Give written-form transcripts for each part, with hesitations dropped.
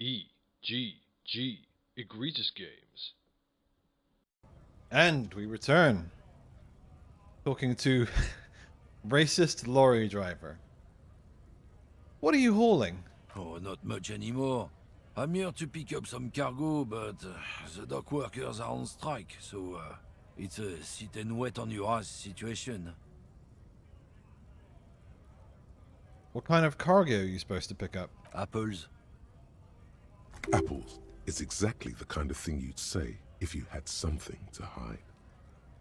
eGG eGregious games. And we return, talking to racist lorry driver. What are you hauling? Oh, not much anymore. I'm here to pick up some cargo, but the dock workers are on strike, so it's a sit and wait on your ass situation. What kind of cargo are you supposed to pick up? Apples. Apples is exactly the kind of thing you'd say if you had something to hide.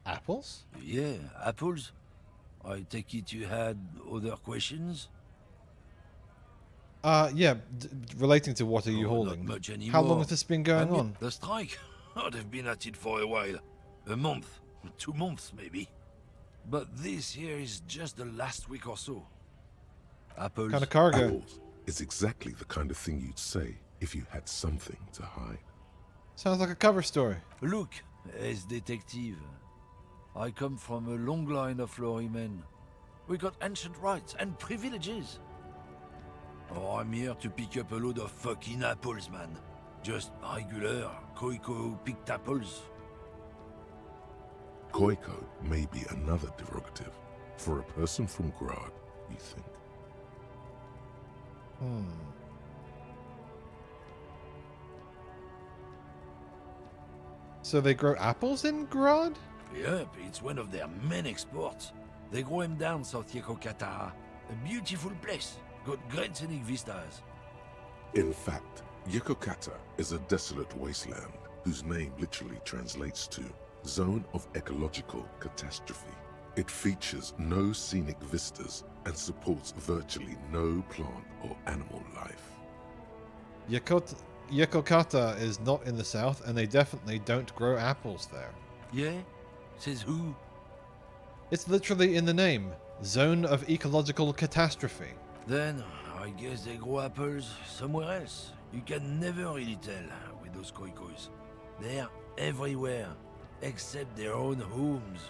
Apples? Yeah, apples. I take it you had other questions? Yeah, relating to what are you Oh, hauling? not much anymore. How long has this been going on? The strike? Oh, they've been at it for a while. A month. 2 months, maybe. But this here is just the last week or so. Apples. Kind of cargo? Apples is exactly the kind of thing you'd say if you had something to hide. Sounds like a cover story. Look, as detective. I come from a long line of lorrymen. We got ancient rights and privileges. Oh, I'm here to pick up a load of fucking apples, man. Just regular, Koiko-picked apples. Koiko may be another derogative for a person from Grad, you think. So they grow apples in Grad? Yep, it's one of their main exports. They grow them down South Yekokata. A beautiful place. Got great scenic vistas. In fact, Yekokata is a desolate wasteland whose name literally translates to Zone of Ecological Catastrophe. It features no scenic vistas and supports virtually no plant or animal life. Yekokata is not in the south, and they definitely don't grow apples there. Yeah? Says who? It's literally in the name. Zone of Ecological Catastrophe. Then, I guess they grow apples somewhere else. You can never really tell with those koikos. They're everywhere, except their own homes.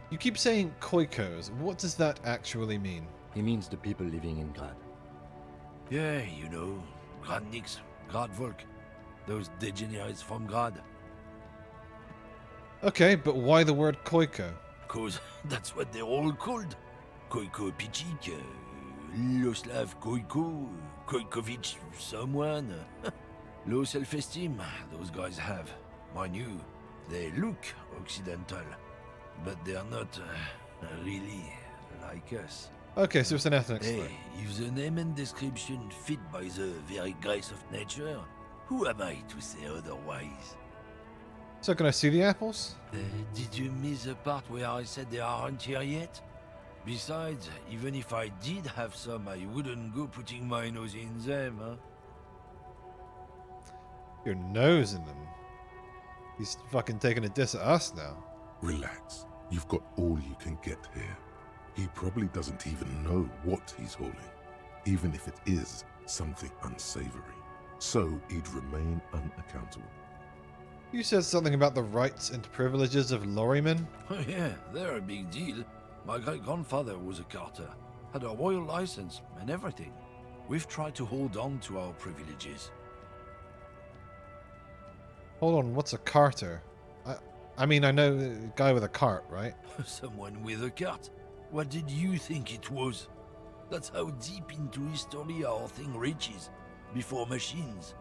You keep saying koikos. What does that actually mean? He means the people living in Grad. Yeah, you know, Gradniks, Gradvolk, those degenerates from Grad. Okay, but why the word koiko? Cause that's what they're all called. Koiko Pichik, Loslav Koiko, Koikovich someone. Low self-esteem, those guys have. Mind you, they look Occidental, but they're not really like us. Okay, so it's an ethnic Hey, slur. if the name and description fit by the very grace of nature, who am I to say otherwise? So can I see the apples? Did you miss the part where I said they aren't here yet? Besides, even if I did have some, I wouldn't go putting my nose in them, huh? Your nose in them. He's fucking taking a diss at us now. Relax, you've got all you can get here. He probably doesn't even know what he's hauling, even if it is something unsavory. So he'd remain unaccountable. You said something about the rights and privileges of lorrymen? Oh yeah, they're a big deal. My great-grandfather was a carter, had a royal license and everything. We've tried to hold on to our privileges. Hold on, what's a carter? I mean, I know the guy with a cart, right? Someone with a cart. What did you think it was? That's how deep into history our thing reaches, before machines.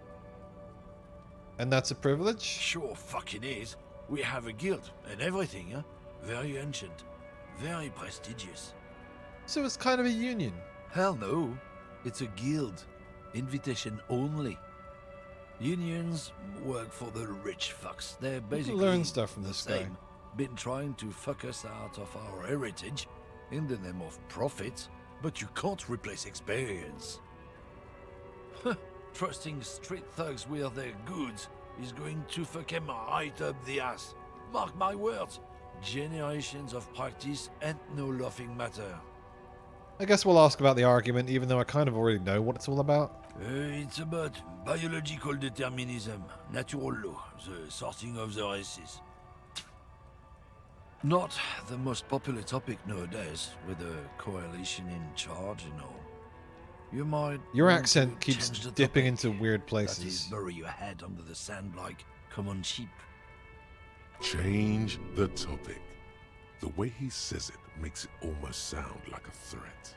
And that's a privilege? Sure fucking is. We have a guild and everything, huh? Very ancient. Very prestigious. So it's kind of a union. Hell no. It's a guild. Invitation only. Unions work for the rich fucks. They're basically learn stuff from the this guy. same. Been trying to fuck us out of our heritage in the name of profit, but you can't replace experience. Trusting street thugs with their goods is going to fuck them right up the ass. Mark my words. Generations of practice and no laughing matter. I guess we'll ask about the argument, even though I kind of already know what it's all about. It's about biological determinism, natural law, the sorting of the races. Not the most popular topic nowadays, with the coalition in charge and all. You might. Your want accent to keeps change the dipping topic. into weird That is, places. bury your head under the sand like common sheep. Change the topic. The way he says it makes it almost sound like a threat.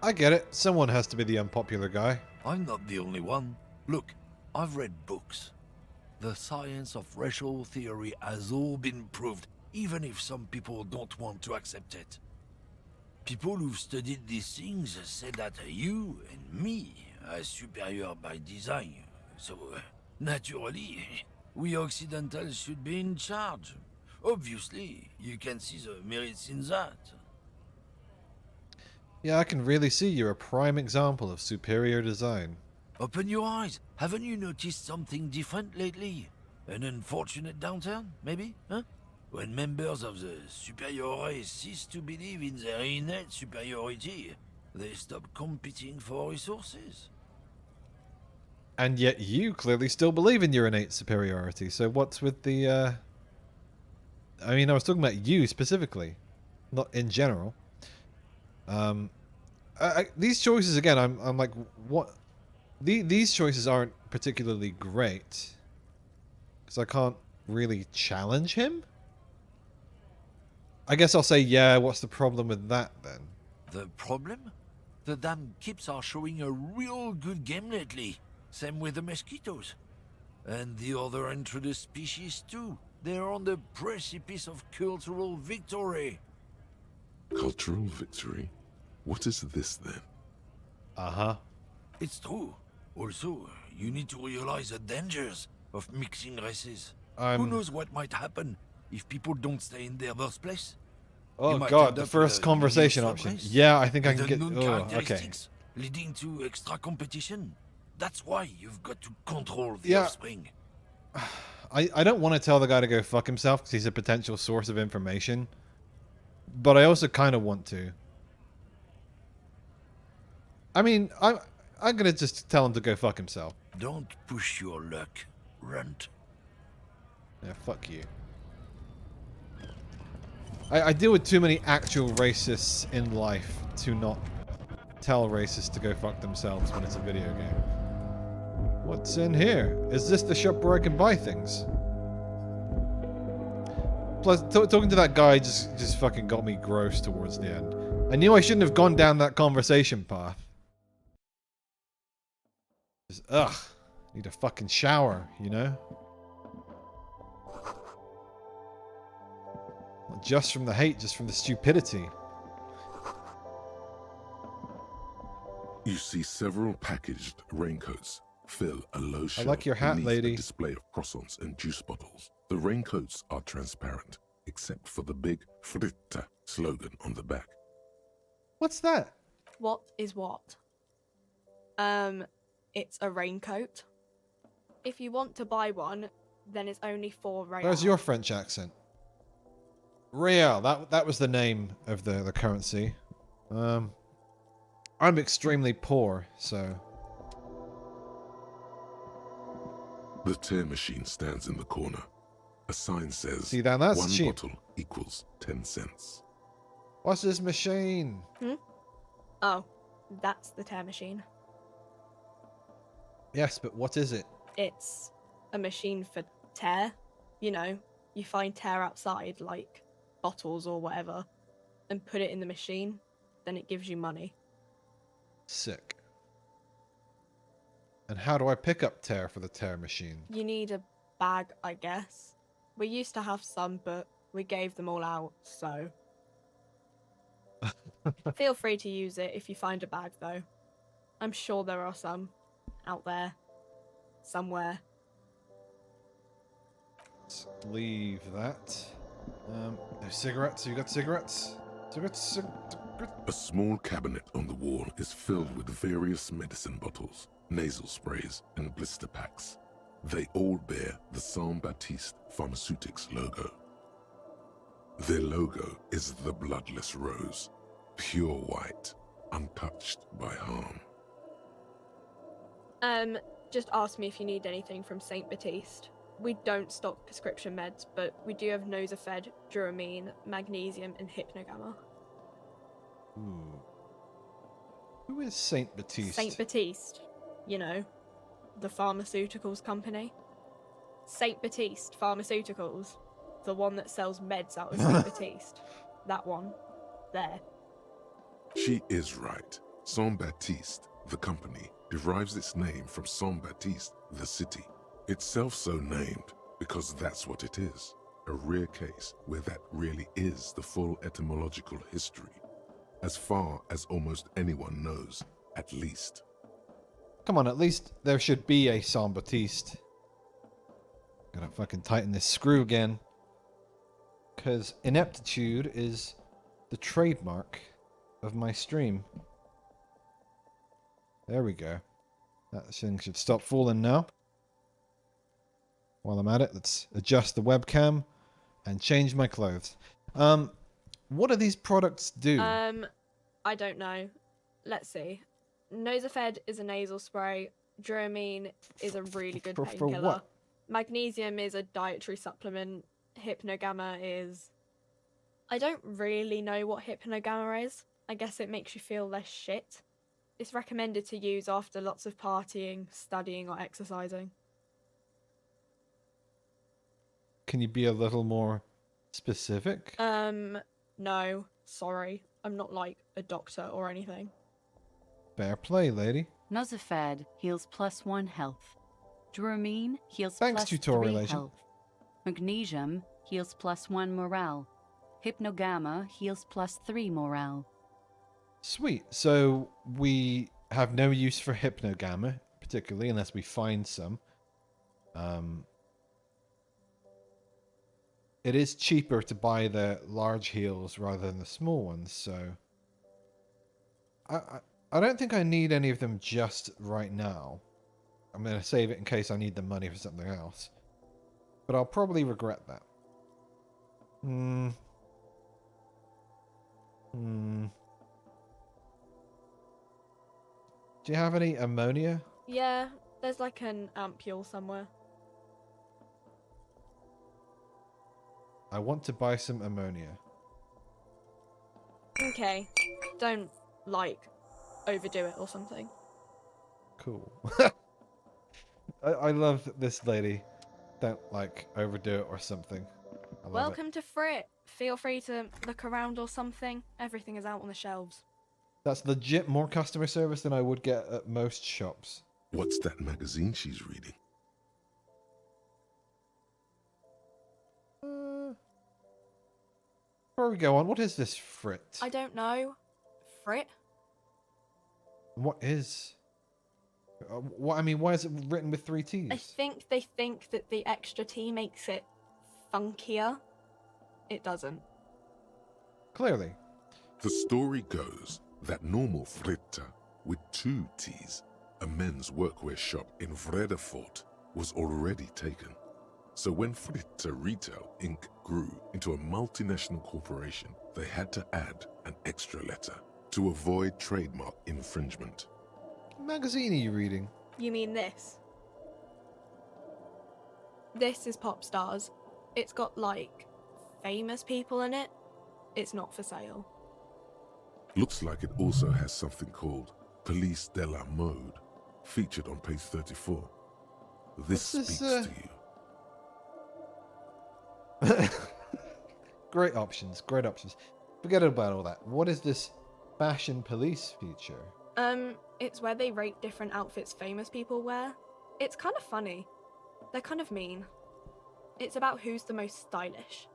I get it. Someone has to be the unpopular guy. I'm not the only one. Look, I've read books. The science of racial theory has all been proved, even if some people don't want to accept it. People who've studied these things say that you and me are superior by design. So, naturally, we Occidentals should be in charge. Obviously, you can see the merits in that. Yeah, I can really see you're a prime example of superior design. Open your eyes. Haven't you noticed something different lately? An unfortunate downturn, maybe? Huh? When members of the superior race cease to believe in their innate superiority, they stop competing for resources. And yet you clearly still believe in your innate superiority, so what's with the, I mean, I was talking about you specifically, not in general. These choices, again, I'm like, what? These choices aren't particularly great. Because I can't really challenge him? I guess I'll say, yeah, what's the problem with that, then? The problem? The damn kips are showing a real good game lately. Same with the mosquitoes. And the other introduced species too. They're on the precipice of cultural victory. Cultural victory? What is this then? Uh-huh. It's true. Also, you need to realize the dangers of mixing races. Who knows what might happen if people don't stay in their birthplace? Oh You might god, end the up first with a conversation new option. subrace Yeah, I think I with can get... unknown Oh, okay. characteristics, leading to extra competition. That's why you've got to control the Yeah. offspring. I don't want to tell the guy to go fuck himself because he's a potential source of information. But I also kind of want to. I mean, I'm gonna just tell him to go fuck himself. Don't push your luck, Runt. Yeah, fuck you. I deal with too many actual racists in life to not tell racists to go fuck themselves when it's a video game. What's in here? Is this the shop where I can buy things? Plus, talking to that guy just fucking got me gross towards the end. I knew I shouldn't have gone down that conversation path. Just, ugh. Need a fucking shower, you know? Not just from the hate, just from the stupidity. You see several packaged raincoats fill a low shelf like your hat, beneath lady. a display of croissants and juice bottles. The raincoats are transparent, except for the big Fritta slogan on the back. What's that? What is what? It's a raincoat. If you want to buy one, then it's only $4. Where's your French accent? Real. That was the name of the currency. I'm extremely poor, so... The tear machine stands in the corner. A sign says, See, then that's one cheap. bottle equals 10 cents. What's this machine? Oh, that's the tear machine. Yes, but what is it? It's a machine for tear. You know, you find tear outside, like bottles or whatever, and put it in the machine, then it gives you money. Sick. And how do I pick up tear for the tear machine? You need a bag, I guess. We used to have some, but we gave them all out, so... Feel free to use it if you find a bag, though. I'm sure there are some out there. Somewhere. Let's leave that. No cigarettes? You got cigarettes? Cigarettes? A small cabinet on the wall is filled with various medicine bottles, nasal sprays, and blister packs. They all bear the Saint Baptiste Pharmaceutics logo. Their logo is the bloodless rose, pure white, untouched by harm. Just ask me if you need anything from Saint Baptiste. We don't stock prescription meds, but we do have Nosafed, Duramine, Magnesium, and Hypnogamma. Ooh. Who is Saint Baptiste? Saint Baptiste, you know, the pharmaceuticals company. Saint Baptiste Pharmaceuticals, the one that sells meds out of Saint Baptiste. That one. There. She is right. Saint Baptiste, the company, derives its name from Saint Baptiste, the city. Itself so named because that's what it is. A rare case where that really is the full etymological history. As far as almost anyone knows, at least. Come on, at least there should be a Saint Baptiste. Gotta fucking tighten this screw again. Because ineptitude is the trademark of my stream. There we go. That thing should stop falling now. While I'm at it, let's adjust the webcam and change my clothes. What do these products do? I don't know. Let's see. Nosafed is a nasal spray. Dramamine is a really good For painkiller. what? Magnesium is a dietary supplement. Hypnogamma is... I don't really know what hypnogamma is. I guess it makes you feel less shit. It's recommended to use after lots of partying, studying, or exercising. Can you be a little more specific? No. Sorry. I'm not like a doctor or anything. Fair play, lady. Nosafed heals +1 health. Dramamine heals Thanks, +3 tutorial agent. health. Magnesium heals +1 morale. Hypnogamma heals +3 morale. Sweet. So we have no use for hypnogamma, particularly unless we find some. It is cheaper to buy the large heals rather than the small ones, so I don't think I need any of them just right now. I'm going to save it in case I need the money for something else. But I'll probably regret that. Do you have any ammonia? Yeah, there's like an ampule somewhere. I want to buy some ammonia. Okay. Don't, like, overdo it or something. Cool. I love this lady. Don't, like, overdo it or something. I love Welcome to Frit. Feel free to look around or something. Everything is out on the shelves. That's legit more customer service than I would get at most shops. What's that magazine she's reading? Before we go on, what is this Frit? I don't know. Frit? What is... what? I mean, why is it written with 3 T's? I think they think that the extra T makes it funkier. It doesn't. Clearly. The story goes that normal Fritta with 2 T's, a men's workwear shop in Vredefort, was already taken. So when Fritta Retail Inc. grew into a multinational corporation, they had to add an extra letter to avoid trademark infringement. What magazine are you reading? You mean this? This is Pop Stars. It's got, like, famous people in it. It's not for sale. Looks like it also has something called Police de la Mode, featured on page 34. This What's this, speaks to you. Great options, great options. Forget about all that. What is this fashion police feature? It's where they rate different outfits famous people wear. It's kind of funny. They're kind of mean. It's about who's the most stylish.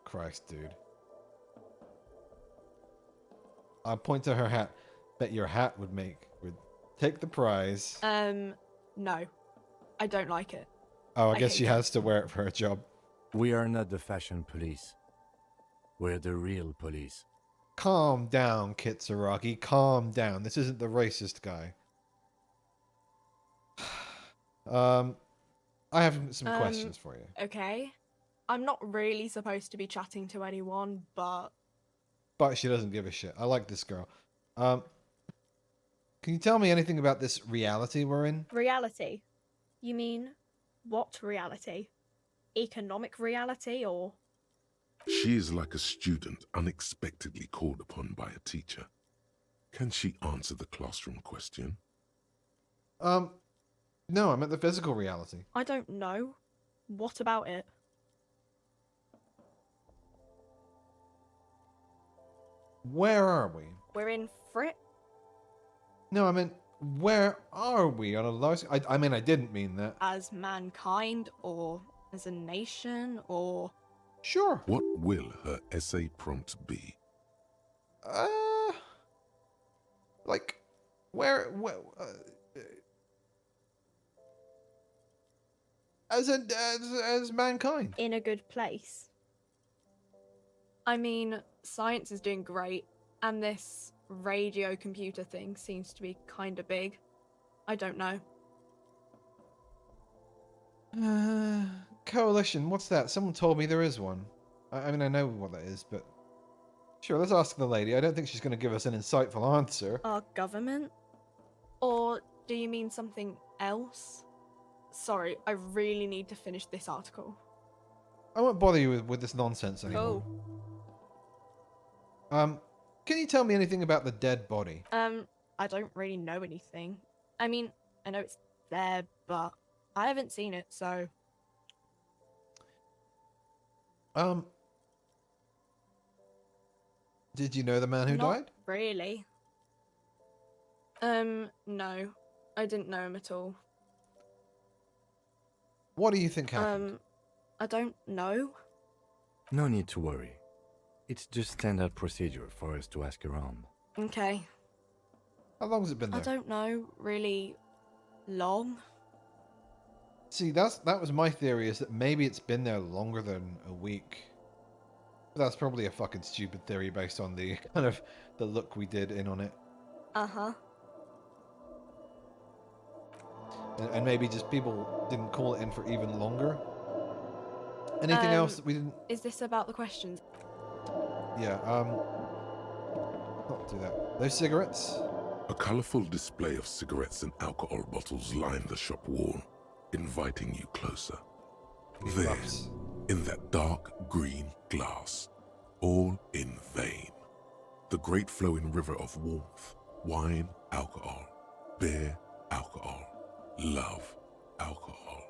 Christ, dude. I'll point to her hat. Bet your hat would take the prize. No. I don't like it. Oh, I I guess hate she it. has to wear it for her job. We are not the fashion police. We're the real police. Calm down, Kitsuragi. Calm down. This isn't the racist guy. I have some questions for you. Okay. I'm not really supposed to be chatting to anyone, but... But she doesn't give a shit. I like this girl. Can you tell me anything about this reality we're in? Reality? You mean, what reality? Economic reality, or She is like a student unexpectedly called upon by a teacher. Can she answer the classroom question? No, I meant the physical reality. I don't know. What about it? Where are we? We're in Frit? No, I meant, where are we on a large... I mean, I didn't mean that. As mankind, or as a nation, or... Sure. What will her essay prompt be? Like, where as mankind. in a good place. I mean, science is doing great, and this radio computer thing seems to be kinda big. I don't know. Coalition, what's that? Someone told me there is one. I mean, I know what that is, but... Sure, let's ask the lady. I don't think she's going to give us an insightful answer. Our government? Or do you mean something else? Sorry, I really need to finish this article. I won't bother you with this nonsense anymore. Oh. Can you tell me anything about the dead body? I don't really know anything. I mean, I know it's there, but I haven't seen it, so... Did you know the man who Not died? really. No. I didn't know him at all. What do you think happened? I don't know. No need to worry. It's just standard procedure for us to ask around. Okay. How long has it been there? I don't know, really long. See, that was my theory, is that maybe it's been there longer than a week. But that's probably a fucking stupid theory based on the kind of the look we did in on it. Uh-huh. And maybe just people didn't call it in for even longer. Anything else that we didn't... Is this about the questions? Yeah, not do that. Those cigarettes? A colourful display of cigarettes and alcohol bottles line the shop wall, inviting you closer. There, Puffs. in that dark green glass, all in vain. The great flowing river of warmth, wine, alcohol, beer, alcohol, love, alcohol.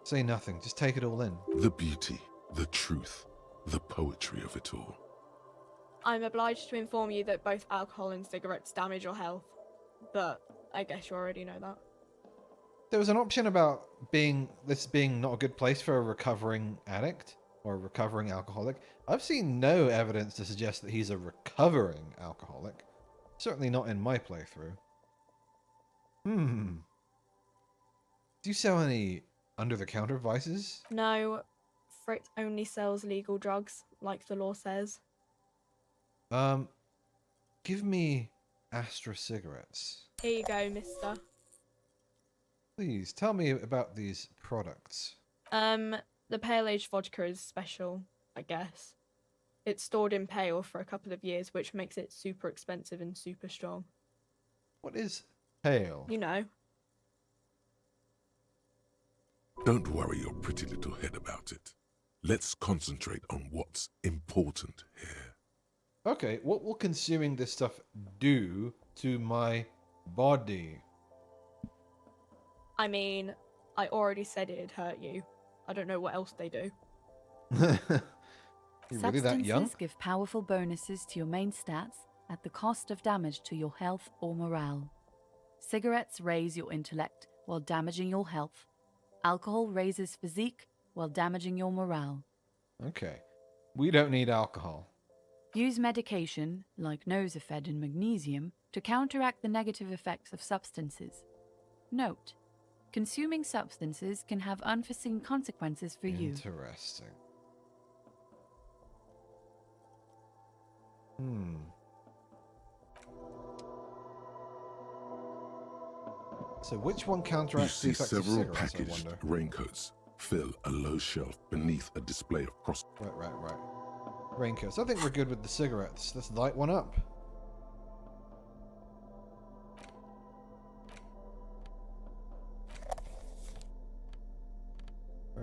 Say nothing, just take it all in. The beauty, the truth, the poetry of it all. I'm obliged to inform you that both alcohol and cigarettes damage your health. But I guess you already know that. There was an option about this being not a good place for a recovering addict or a recovering alcoholic. I've seen no evidence to suggest that he's a recovering alcoholic. Certainly not in my playthrough. Do you sell any under-the-counter vices? No, Frit only sells legal drugs, like the law says. Give me Astra cigarettes. Here you go, mister. Please, tell me about these products. The Pale Age vodka is special, I guess. It's stored in pale for a couple of years, which makes it super expensive and super strong. What is pale? You know. Don't worry your pretty little head about it. Let's concentrate on what's important here. Okay, what will consuming this stuff do to my body? I mean, I already said it'd hurt you. I don't know what else they do. You're really that young? Substances give powerful bonuses to your main stats at the cost of damage to your health or morale. Cigarettes raise your intellect while damaging your health. Alcohol raises physique while damaging your morale. Okay. We don't need alcohol. Use medication, like Nosafed and magnesium, to counteract the negative effects of substances. Note: consuming substances can have unforeseen consequences for you. Interesting. So which one You counteracts the see effects of several cigarettes, I packaged wonder? raincoats fill a low shelf beneath a display of cross. Right. Raincoats. I think we're good with the cigarettes. Let's light one up.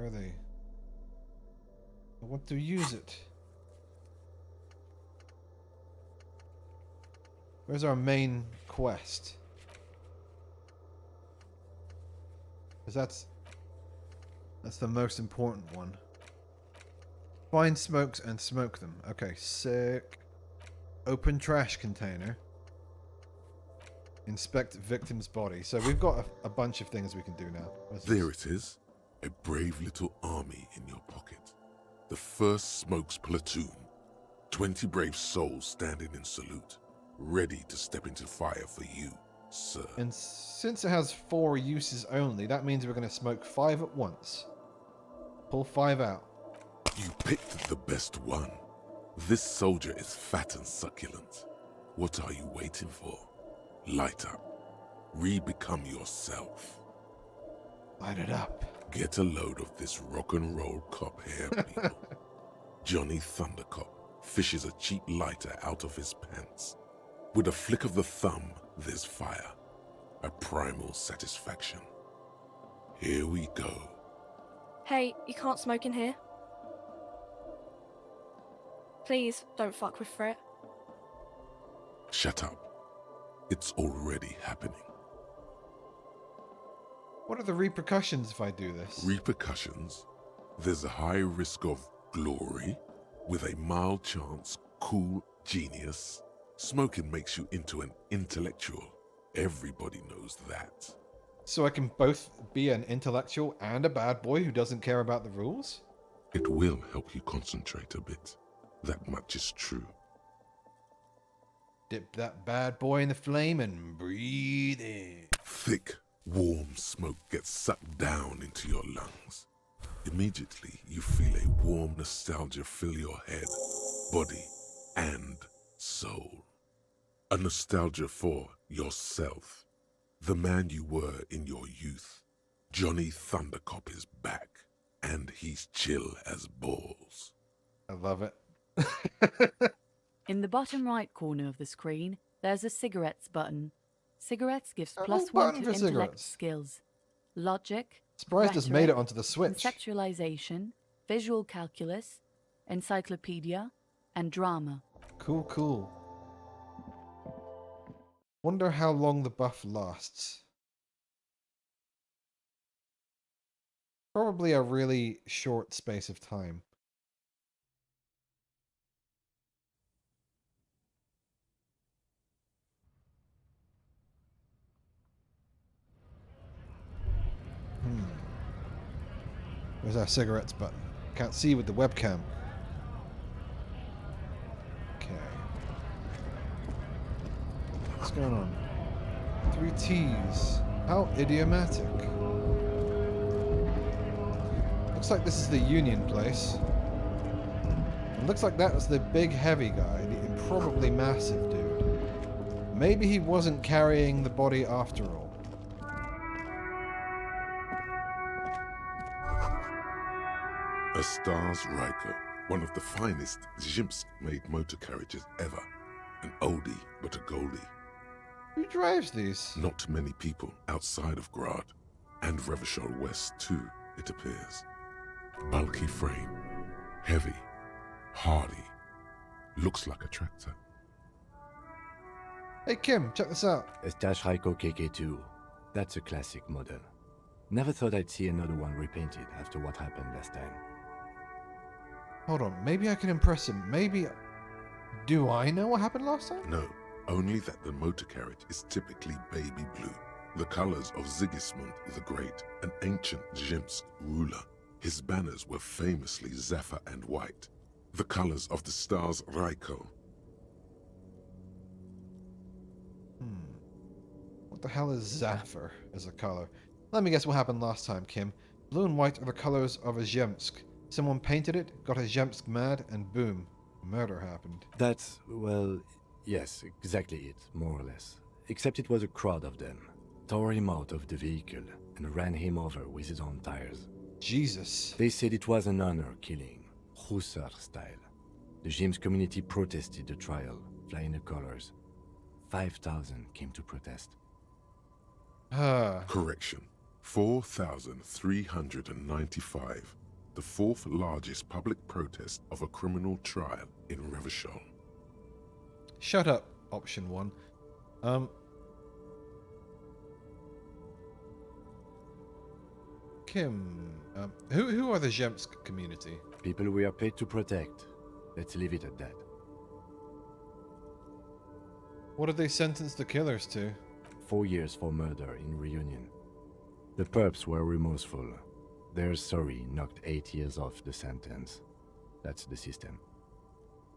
Where are they? I want to use it. Where's our main quest? Because that's the most important one. Find smokes and smoke them. Okay, sick. Open trash container. Inspect victim's body. So we've got a bunch of things we can do now. There it is. A brave little army in your pocket. The 1st Smokes Platoon. 20 brave souls standing in salute. Ready to step into fire for you, sir. And since it has 4 uses only, that means we're going to smoke 5 at once. Pull 5 out. You picked the best one. This soldier is fat and succulent. What are you waiting for? Light up. Re-become yourself. Light it up. Get a load of this rock and roll cop hair, people. Johnny Thundercop fishes a cheap lighter out of his pants. With a flick of the thumb, there's fire. A primal satisfaction. Here we go. Hey, you can't smoke in here. Please, don't fuck with Frit. Shut up. It's already happening. What are the repercussions if I do this? Repercussions? There's a high risk of glory, with a mild chance, cool genius. Smoking makes you into an intellectual. Everybody knows that. So I can both be an intellectual and a bad boy who doesn't care about the rules? It will help you concentrate a bit. That much is true. Dip that bad boy in the flame and breathe in. Thick, warm smoke gets sucked down into your lungs. Immediately, you feel a warm nostalgia fill your head, body, and soul. A nostalgia for yourself, the man you were in your youth. Johnny Thundercop is back, and he's chill as balls. I love it. In the bottom right corner of the screen, there's a cigarettes button. Cigarettes gives A +1 little button to for intellect cigarettes. skills, logic, Surprised it's made it rhetoric, onto the Switch. conceptualization, visual calculus, encyclopedia, and drama. Cool, cool. Wonder how long the buff lasts. Probably a really short space of time. Where's our cigarettes button? Can't see with the webcam. Okay. What's going on? 3 T's. How idiomatic. Looks like this is the Union place. It looks like that was the big heavy guy, the probably massive dude. Maybe he wasn't carrying the body after all. A Stars Riker, one of the finest Zhimsk-made motor carriages ever. An oldie, but a goldie. Who drives these? Not many people outside of Grad, and Revachol West too, it appears. Bulky frame, heavy, hardy, looks like a tractor. Hey Kim, check this out. A Stash Raiko KK2. That's a classic model. Never thought I'd see another one repainted after what happened last time. Hold on, maybe I can impress him. Maybe... Do I know what happened last time? No, only that the motor carriage is typically baby blue, the colors of Sigismund the Great, an ancient Zhimsk ruler. His banners were famously zephyr and white, the colors of the Stars Raiko. What the hell is Zephyr as a color? Let me guess what happened last time, Kim. Blue and white are the colors of a Zhimsk. Someone painted it, got a Zhimsk mad, and boom, murder happened. That's, well, yes, exactly it, more or less. Except it was a crowd of them. Tore him out of the vehicle and ran him over with his own tires. Jesus. They said it was an honor killing, Hussar style. The Zhimsk community protested the trial, flying the colors. 5,000 came to protest. Ah. Correction, 4,395, the fourth largest public protest of a criminal trial in Revachol. Shut up, option 1. Kim, who are the Zemsk community? People we are paid to protect. Let's leave it at that. What did they sentence the killers to? 4 years for murder in Reunion. The perps were remorseful. Their sorry knocked 8 years off the sentence. That's the system.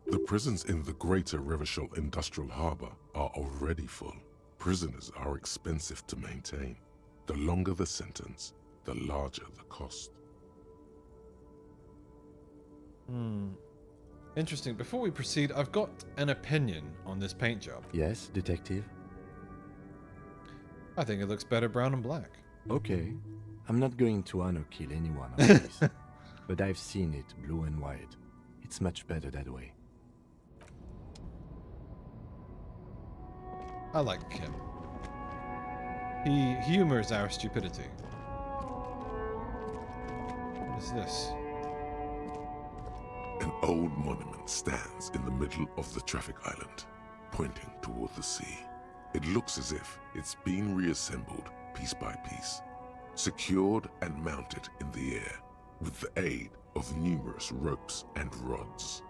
The prisons in the greater Revachol industrial harbor are already full. Prisoners are expensive to maintain. The longer the sentence, the larger the cost. Interesting. Before we proceed, I've got an opinion on this paint job. Yes, detective? I think it looks better brown and black. Okay. I'm not going to honor kill anyone on this, but I've seen it blue and white. It's much better that way. I like Kim. He humors our stupidity. What is this? An old monument stands in the middle of the traffic island, pointing toward the sea. It looks as if it's been reassembled piece by piece, secured and mounted in the air with the aid of numerous ropes and rods.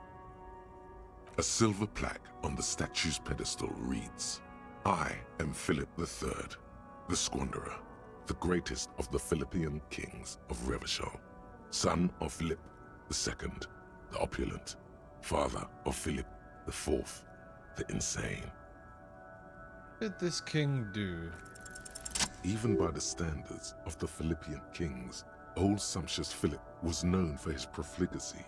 A silver plaque on the statue's pedestal reads, "I am Philip III, the Squanderer, the greatest of the Philippian kings of Revachol, son of Philip II, the opulent, father of Philip IV, the insane." What did this king do? Even by the standards of the Philippian kings, old sumptuous Philip was known for his profligacy.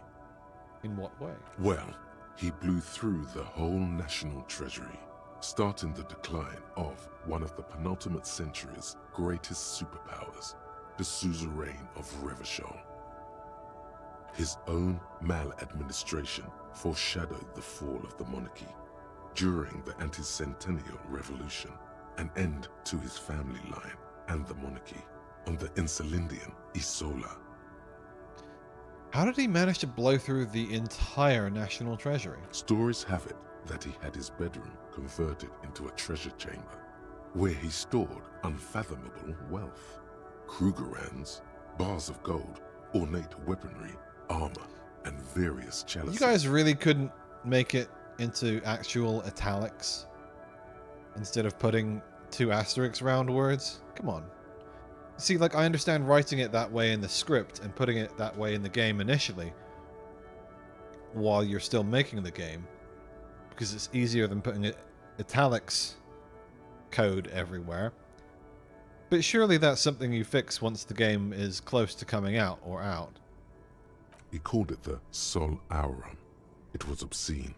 In what way? Well, he blew through the whole national treasury, starting the decline of one of the penultimate century's greatest superpowers, the suzerain of Revachol. His own maladministration foreshadowed the fall of the monarchy. During the anti-centennial revolution, an end to his family line and the monarchy on the Insulindian Isola. How did he manage to blow through the entire national treasury? Stories have it that he had his bedroom converted into a treasure chamber, where he stored unfathomable wealth. Krugerrands, bars of gold, ornate weaponry, armor, and various chalices. You guys really couldn't make it into actual italics instead of putting 2 asterisks around words? Come on. See, like, I understand writing it that way in the script and putting it that way in the game initially while you're still making the game, because it's easier than putting it italics code everywhere. But surely that's something you fix once the game is close to coming out or out. He called it the Sol Auron. It was obscene.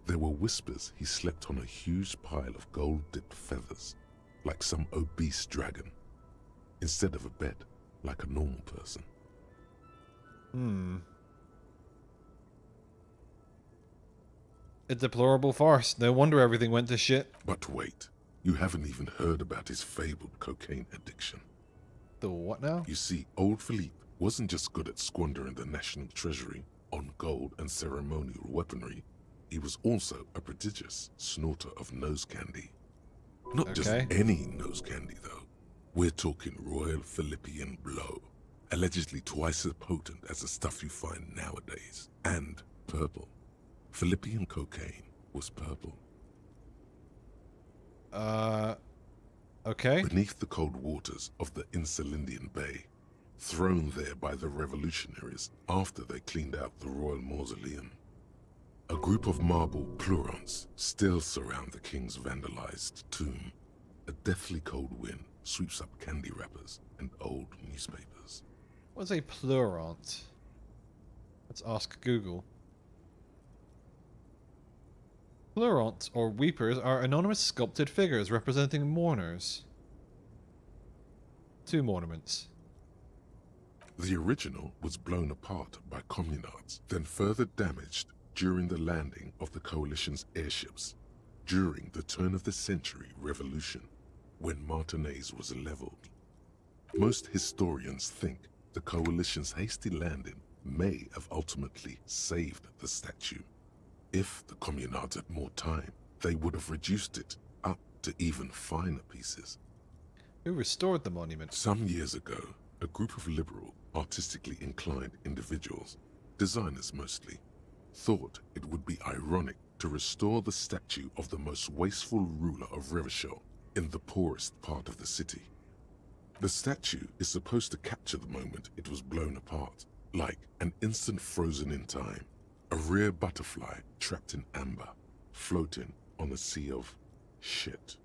There were whispers he slept on a huge pile of gold-dipped feathers, like some obese dragon, instead of a bed, like a normal person. A deplorable farce. No wonder everything went to shit. But wait, you haven't even heard about his fabled cocaine addiction. The what now? You see, old Philippe wasn't just good at squandering the national treasury on gold and ceremonial weaponry. He was also a prodigious snorter of nose candy. Not just any nose candy, though. We're talking Royal Philippian Blow, allegedly twice as potent as the stuff you find nowadays, and purple. Philippian cocaine was purple. Okay. Beneath the cold waters of the Insulindian Bay, thrown there by the revolutionaries after they cleaned out the royal mausoleum. A group of marble pleurants still surround the king's vandalized tomb. A deathly cold wind sweeps up candy wrappers and old newspapers. What's a pleurant? Let's ask Google. Pleurants, or weepers, are anonymous sculpted figures representing mourners. 2 monuments. The original was blown apart by communards, then further damaged during the landing of the coalition's airships during the turn-of-the-century revolution, when Martinez was leveled. Most historians think the Coalition's hasty landing may have ultimately saved the statue. If the communards had more time, they would have reduced it up to even finer pieces. Who restored the monument? Some years ago, a group of liberal, artistically inclined individuals, designers mostly, thought it would be ironic to restore the statue of the most wasteful ruler of Revachol in the poorest part of the city. The statue is supposed to capture the moment it was blown apart, like an instant frozen in time, a rare butterfly trapped in amber, floating on a sea of shit.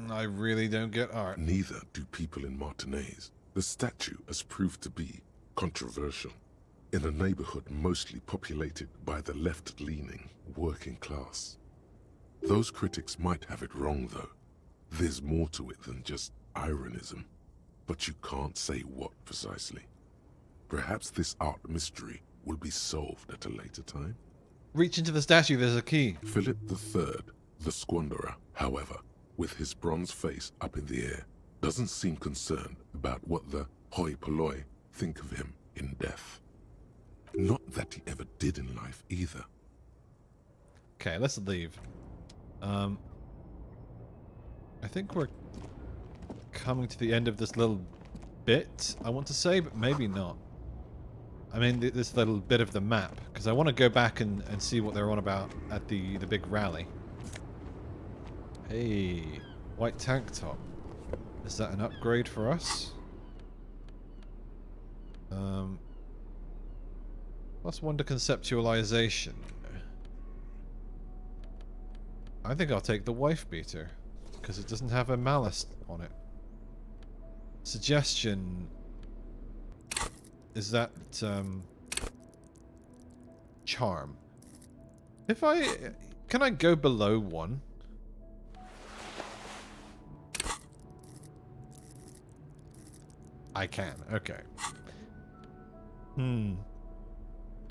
I really don't get art. Neither do people in Martinez. The statue has proved to be controversial in a neighborhood mostly populated by the left-leaning working class. Those critics might have it wrong, though. There's more to it than just ironism, but you can't say what precisely. Perhaps this art mystery will be solved at a later time. Reach into the statue, there's a key. Philip III, the Squanderer, however, with his bronze face up in the air, doesn't seem concerned about what the hoi polloi think of him in death. Not that he ever did in life either. Okay, let's leave. I think we're coming to the end of this little bit, I want to say, but maybe not. I mean, this little bit of the map, because I want to go back and see what they're on about at the big rally. Hey, white tank top. Is that an upgrade for us? +1 to conceptualization. I think I'll take the wife beater, because it doesn't have a malice on it. Suggestion is that charm. Can I go below 1? I can, okay.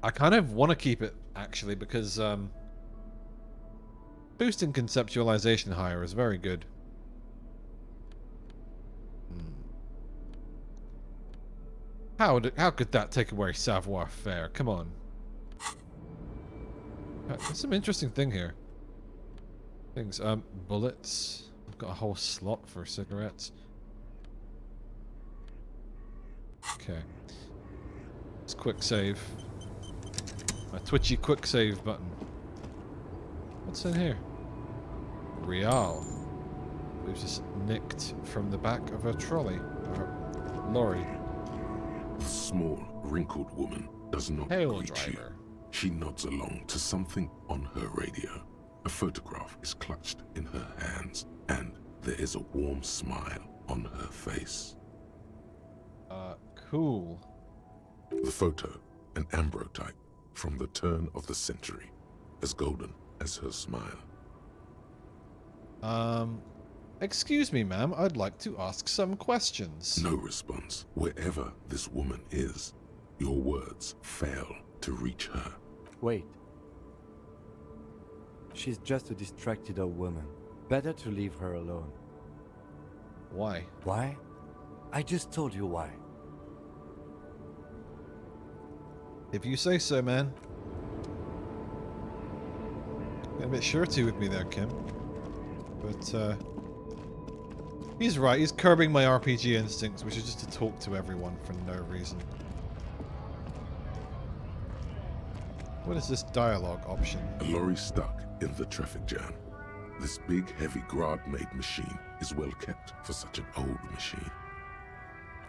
I kind of want to keep it, actually, because boosting conceptualization higher is very good. How could that take away savoir-faire? Come on. There's some interesting thing here. Things, bullets. I've got a whole slot for cigarettes. Okay. Let's quick save. My twitchy quick save button. What's in here? Real. We've just nicked from the back of a trolley. Or lorry. The small, wrinkled woman does not Hail greet you. driver. She nods along to something on her radio. A photograph is clutched in her hands, and there is a warm smile on her face. Cool. The photo, an ambrotype from the turn of the century, as golden as her smile. Excuse me, ma'am, I'd like to ask some questions. No response. Wherever this woman is, your words fail to reach her. Wait. She's just a distracted old woman. Better to leave her alone. Why? Why? I just told you why. If you say so, man. Got a bit shirty with me there, Kim. But, he's right, he's curbing my RPG instincts, which is just to talk to everyone for no reason. What is this dialogue option? A lorry stuck in the traffic jam. This big, heavy Grad-made machine is well kept for such an old machine.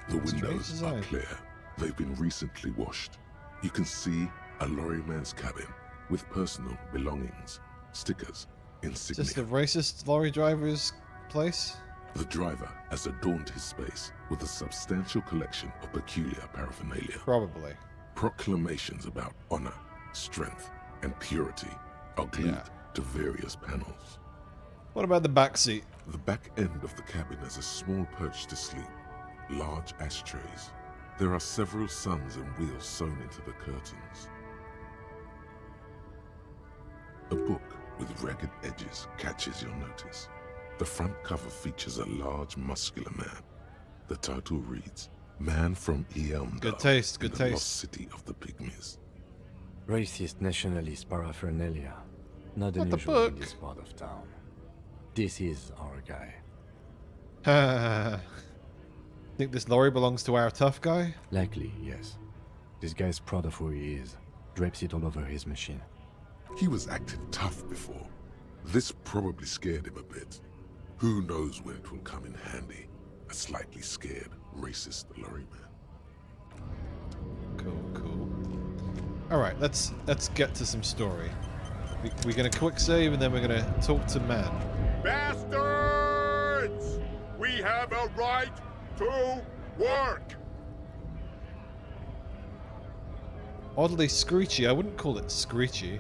The Strange windows design. are clear. They've been recently washed. You can see a lorryman's cabin with personal belongings, stickers, Is insignia. this the racist lorry driver's place? The driver has adorned his space with a substantial collection of peculiar paraphernalia. Probably. Proclamations about honor, strength, and purity are glued Yeah. to various panels. What about the back seat? The back end of the cabin has a small perch to sleep, large ashtrays. There are several suns and wheels sewn into the curtains. A book with ragged edges catches your notice. The front cover features a large, muscular man. The title reads, Man from Eam. Good taste, good the taste. Lost City of the Pygmies. Racist nationalist paraphernalia. Not Not the unusual book. in this part of town. This is our guy. Think this lorry belongs to our tough guy? Likely, yes. This guy's proud of who he is. Drapes it all over his machine. He was acting tough before. This probably scared him a bit. Who knows when it will come in handy? A slightly scared, racist lorryman. Cool. Alright, let's get to some story. We're gonna quick save and then we're gonna talk to Man. Bastards! We have a right to work! Oddly screechy. I wouldn't call it screechy.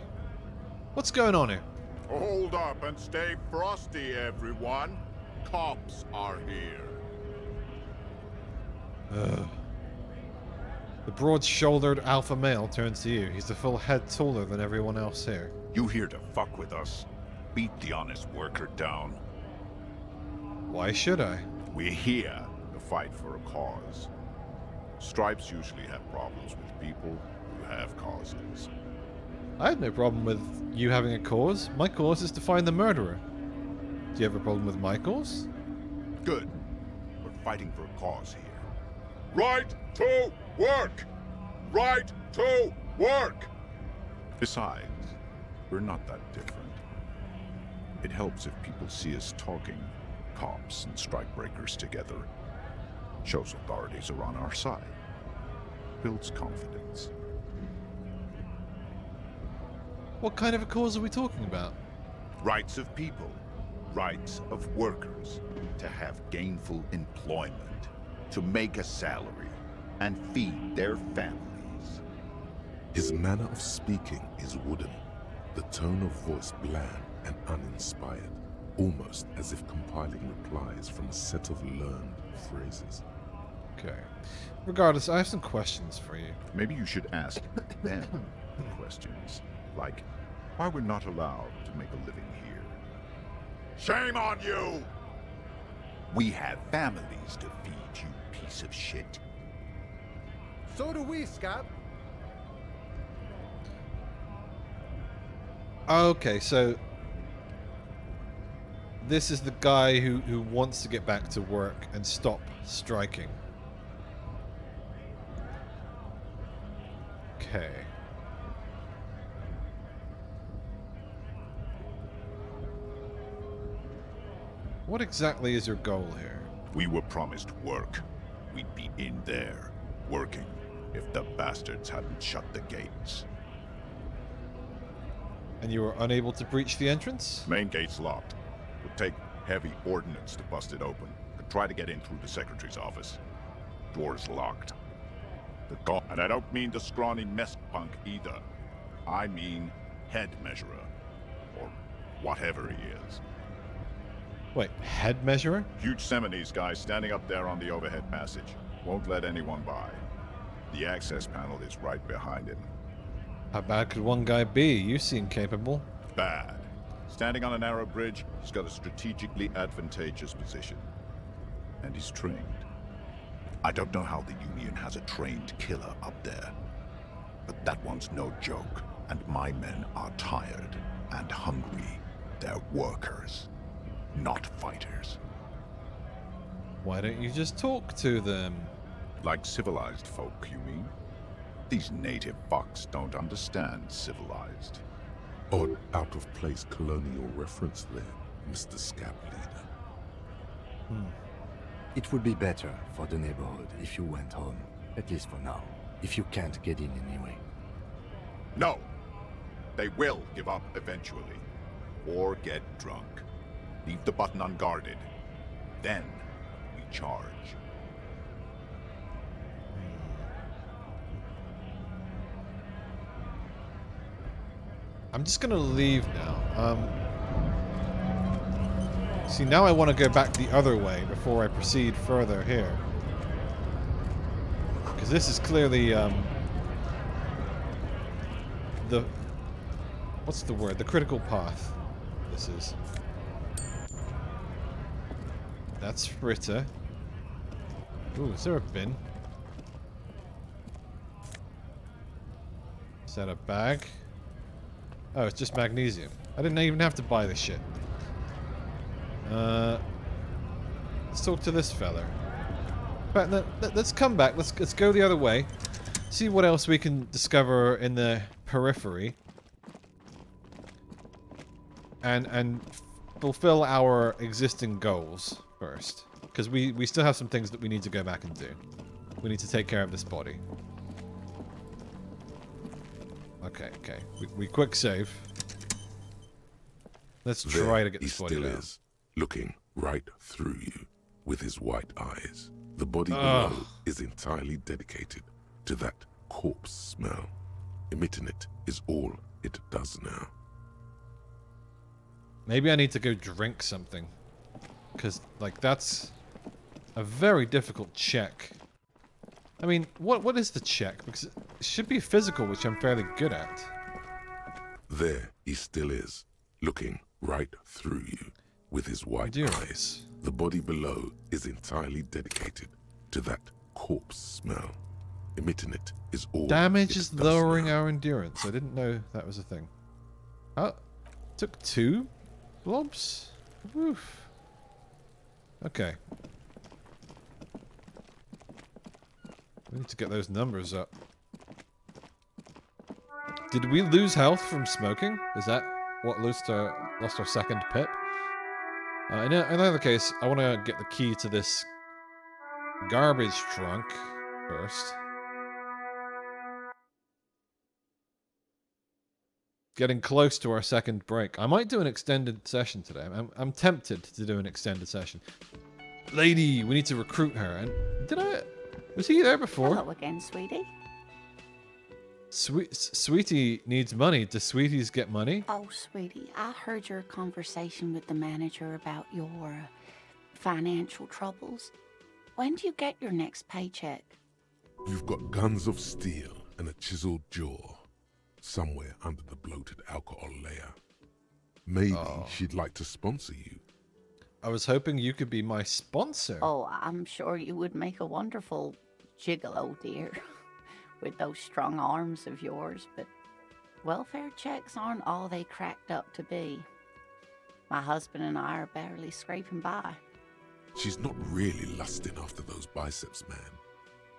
What's going on here? Hold up and stay frosty, everyone. Cops are here. Ugh. The broad-shouldered alpha male turns to you. He's a full head taller than everyone else here. You here to fuck with us? Beat the honest worker down. Why should I? We're here to fight for a cause. Stripes usually have problems with people who have causes. I have no problem with you having a cause. My cause is to find the murderer. Do you have a problem with my cause? Good. We're fighting for a cause here. Right to work! Right to work! Besides, we're not that different. It helps if people see us talking, cops and strikebreakers together. Shows authorities are on our side. Builds confidence. What kind of a cause are we talking about? Rights of people. Rights of workers. To have gainful employment. To make a salary. And feed their families. His manner of speaking is wooden, the tone of voice bland and uninspired, almost as if compiling replies from a set of learned phrases. Okay. Regardless, I have some questions for you. Maybe you should ask them questions. Like, why we're not allowed to make a living here. Shame on you! We have families to feed, you piece of shit. So do we, Scott. Okay, so this is the guy who wants to get back to work and stop striking. Okay. What exactly is your goal here? We were promised work. We'd be in there, working, if the bastards hadn't shut the gates. And you were unable to breach the entrance? Main gate's locked. Would take heavy ordnance to bust it open. Could try to get in through the secretary's office. Door's locked. And I don't mean the scrawny mess punk either. I mean head measurer. Or whatever he is. Wait, head measurer? Huge Seminese guy standing up there on the overhead passage. Won't let anyone by. The access panel is right behind him. How bad could one guy be? You seem capable. Bad. Standing on a narrow bridge, he's got a strategically advantageous position. And he's trained. I don't know how the Union has a trained killer up there. But that one's no joke. And my men are tired and hungry. They're workers, not fighters. Why don't you just talk to them? Like civilized folk, you mean? These native fucks don't understand civilized. Odd, out-of-place colonial reference there, Mr. Scab Leader. It would be better for the neighborhood if you went home, at least for now, if you can't get in anyway. No! They will give up eventually. Or get drunk. Leave the button unguarded. Then we charge. I'm just gonna leave now. See, now I want to go back the other way before I proceed further here. Because this is clearly, what's the word? The critical path. This is. That's Fritter. Ooh, is there a bin? Is that a bag? Oh, it's just magnesium. I didn't even have to buy this shit. Let's talk to this fella. But let's come back. Let's go the other way. See what else we can discover in the periphery. And fulfill our existing goals first. Because we still have some things that we need to go back and do. We need to take care of this body. Okay. We quick save. Let's try to get this body down. He still is, looking right through you with his white eyes. The body below is entirely dedicated to that corpse smell. Emitting it is all it does now. Maybe I need to go drink something. Because, like, that's a very difficult check. I mean, what is the check? Because it should be physical, which I'm fairly good at. There he still is, looking right through you with his white eyes. The body below is entirely dedicated to that corpse smell. Emitting it is all damage is lowering our endurance. I didn't know that was a thing. Oh, took 2 blobs? Woof. Okay. We need to get those numbers up. Did we lose health from smoking? Is that what lost our second pip? In either case, I want to get the key to this garbage trunk first. Getting close to our second break. I might do an extended session today. I'm tempted to do an extended session. Lady, we need to recruit her. And was he there before? Hello again, sweetie. Sweetie needs money. Do sweeties get money? Oh, sweetie, I heard your conversation with the manager about your financial troubles. When do you get your next paycheck? You've got guns of steel and a chiseled jaw somewhere under the bloated alcohol layer. Maybe she'd like to sponsor you. I was hoping you could be my sponsor. Oh, I'm sure you would make a wonderful gigolo, dear. With those strong arms of yours, but welfare checks aren't all they cracked up to be. My husband and I are barely scraping by. She's not really lusting after those biceps, man.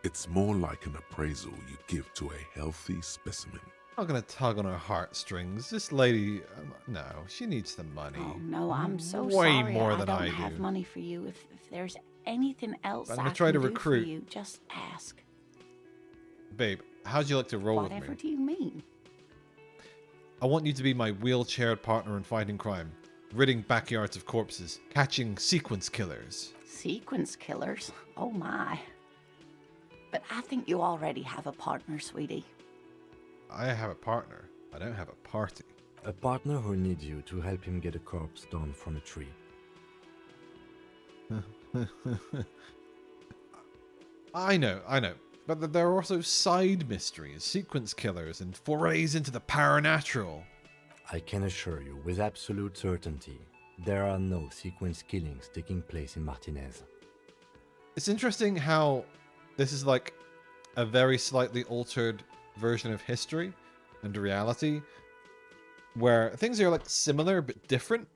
It's more like an appraisal you give to a healthy specimen. I'm not gonna tug on her heartstrings. This lady, no, she needs the money. Oh no, I'm so way sorry. more than I don't have money for you. If there's anything else I'm I gonna try can to do recruit. for you, just ask. Babe, how'd you like to roll Whatever with do me? you mean? I want you to be my wheelchaired partner in fighting crime, ridding backyards of corpses, catching sequence killers. Sequence killers? Oh my. But I think you already have a partner, sweetie. I have a partner. I don't have a party. A partner who needs you to help him get a corpse down from a tree. I know. But there are also side mysteries, sequence killers, and forays into the paranatural. I can assure you, with absolute certainty, there are no sequence killings taking place in Martinez. It's interesting how this is like a very slightly altered version of history and reality, where things are like similar but different.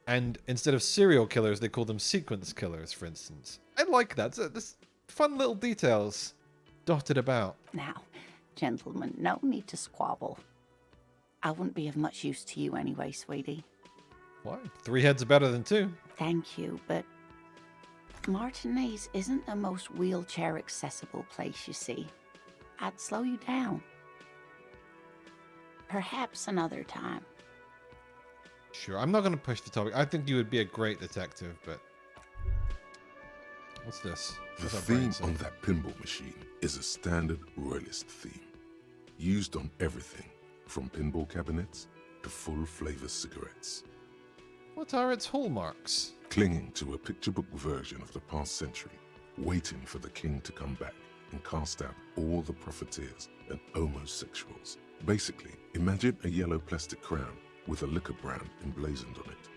And instead of serial killers, they call them sequence killers, for instance. I like that. There's fun little details dotted about. Now, gentlemen, no need to squabble. I wouldn't be of much use to you anyway, sweetie. Why? 3 heads are better than 2. Thank you, but Martinez isn't the most wheelchair accessible place, you see. I'd slow you down. Perhaps another time. Sure, I'm not going to push the topic. I think you would be a great detective, but... What's this? The What's our brain theme say? on that pinball machine is a standard royalist theme, used on everything from pinball cabinets to full-flavor cigarettes. What are its hallmarks? Clinging to a picture book version of the past century, waiting for the king to come back and cast out all the profiteers and homosexuals. Basically, imagine a yellow plastic crown with a liquor brand emblazoned on it.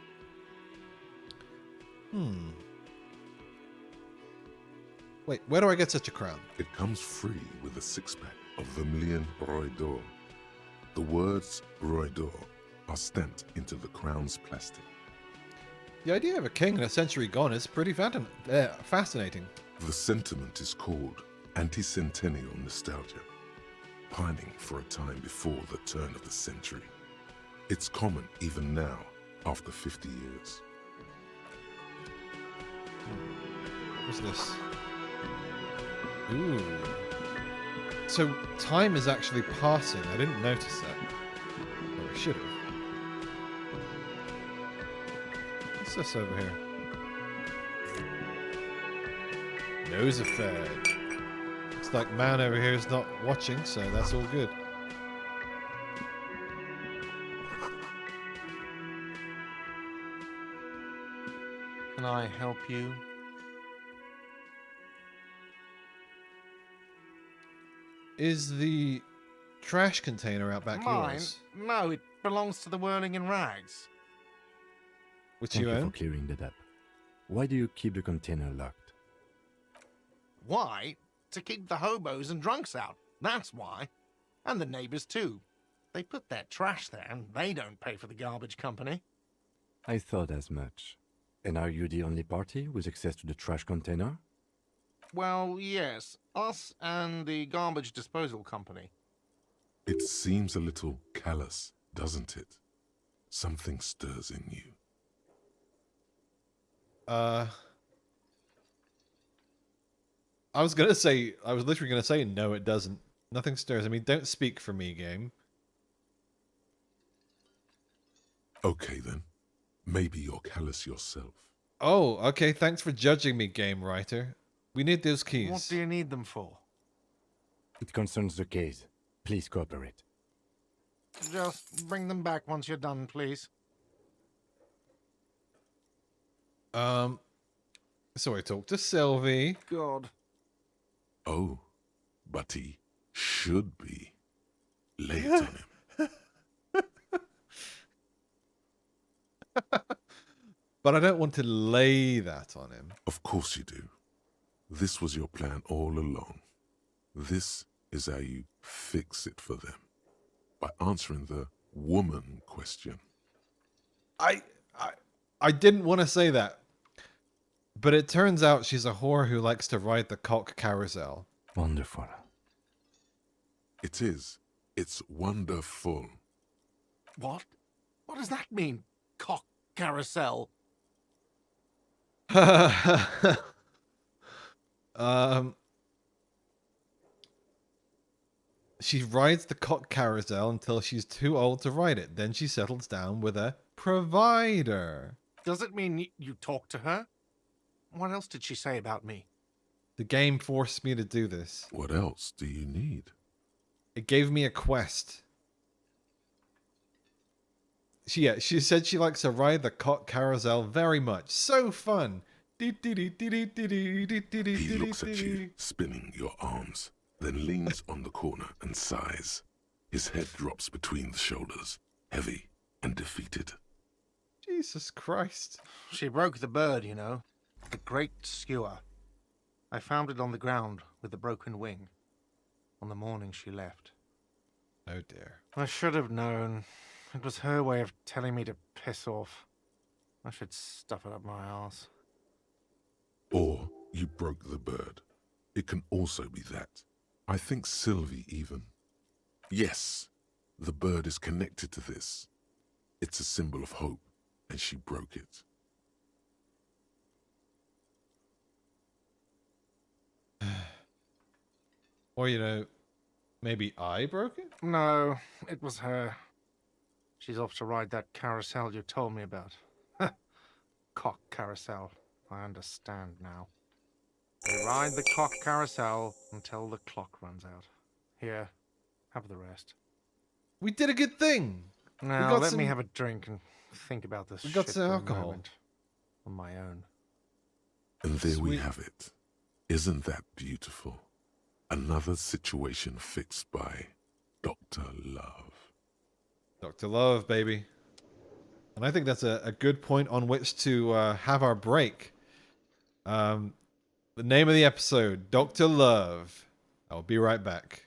Wait, where do I get such a crown? It comes free with a six-pack of Vermilion Roy d'Or. The words Roy d'Or are stamped into the crown's plastic. The idea of a king in a century gone is pretty fascinating. The sentiment is called anti-centennial nostalgia, pining for a time before the turn of the century. It's common even now, after 50 years. What's this? Ooh. So time is actually passing. I didn't notice that. Or I should have. What's this over here? Nose affair. Looks like man over here is not watching, so that's all good. Can I help you? Is the trash container out back Mine? yours? No, it belongs to the Whirling in Rags. Which Thank you you own? for clearing that up. Why do you keep the container locked? Why? To keep the hobos and drunks out. That's why. And the neighbors too. They put their trash there and they don't pay for the garbage company. I thought as much. And are you the only party with access to the trash container? Well, yes. Us and the garbage disposal company. It seems a little callous, doesn't it? Something stirs in you. I was literally gonna say, no, it doesn't. Nothing stirs. I mean, don't speak for me, game. Okay then. Maybe you're callous yourself. Oh, okay. Thanks for judging me, game writer. We need those keys. What do you need them for? It concerns the case. Please cooperate. Just bring them back once you're done, please. So I talked to Sylvie. God. Oh, but he should be. Lay it on him. But I don't want to lay that on him. Of course you do. This was your plan all along. This is how you fix it for them. By answering the woman question. I didn't want to say that. But it turns out she's a whore who likes to ride the Cock Carousel. Wonderful. It is. It's wonderful. What? What does that mean? Cock Carousel? She rides the Cock Carousel until she's too old to ride it. Then she settles down with a provider. Does it mean you talked to her? What else did she say about me? The game forced me to do this. What else do you need? It gave me a quest. She said she likes to ride the Cock Carousel very much. So fun. He looks at you, spinning your arms, then leans on the corner and sighs. His head drops between the shoulders, heavy and defeated. Jesus Christ. She broke the bird, you know. The great skewer. I found it on the ground with a broken wing. On the morning she left. Oh dear. I should have known. It was her way of telling me to piss off. I should stuff it up my arse. Or you broke the bird. It can also be that. I think Sylvie even. Yes, the bird is connected to this. It's a symbol of hope, and she broke it. Or, you know, maybe I broke it? No, it was her. She's off to ride that carousel you told me about. Cock Carousel. I understand now. They ride the Cock Carousel until the clock runs out. Here, have the rest. We did a good thing. Now, let me have a drink and think about this We got shit some for a alcohol. moment. On my own. And there we Sweet. have it. Isn't that beautiful? Another situation fixed by Dr. Love. Dr. Love, baby. And I think that's a good point on which to have our break. The name of the episode, Dr. Love. I'll be right back.